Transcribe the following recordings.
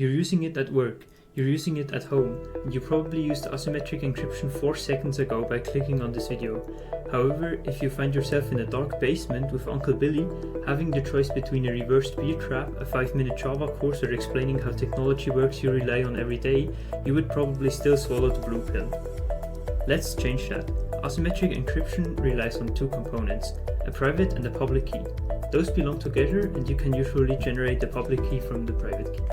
You're using it at work, you're using it at home, and you probably used asymmetric encryption 4 seconds ago by clicking on this video. However, if you find yourself in a dark basement with Uncle Billy, having the choice between a reversed beer trap, a 5-minute Java course, or explaining how technology works you rely on every day, you would probably still swallow the blue pill. Let's change that. Asymmetric encryption relies on 2 components, a private and a public key. Those belong together, and you can usually generate the public key from the private key.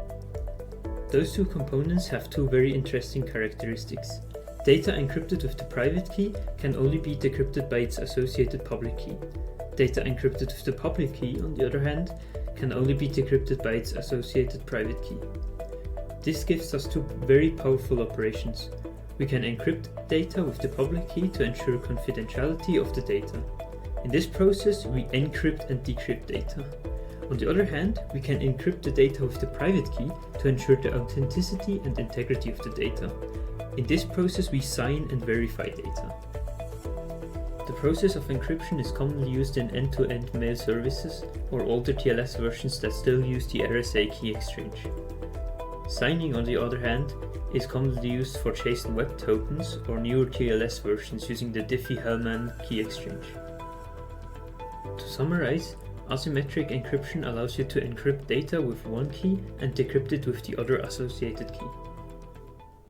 Those 2 components have 2 very interesting characteristics. Data encrypted with the private key can only be decrypted by its associated public key. Data encrypted with the public key, on the other hand, can only be decrypted by its associated private key. This gives us 2 very powerful operations. We can encrypt data with the public key to ensure confidentiality of the data. In this process, we encrypt and decrypt data. On the other hand, we can encrypt the data with the private key to ensure the authenticity and integrity of the data. In this process, we sign and verify data. The process of encryption is commonly used in end-to-end mail services or older TLS versions that still use the RSA key exchange. Signing, on the other hand, is commonly used for JSON Web Tokens or newer TLS versions using the Diffie-Hellman key exchange. To summarize, asymmetric encryption allows you to encrypt data with one key and decrypt it with the other associated key.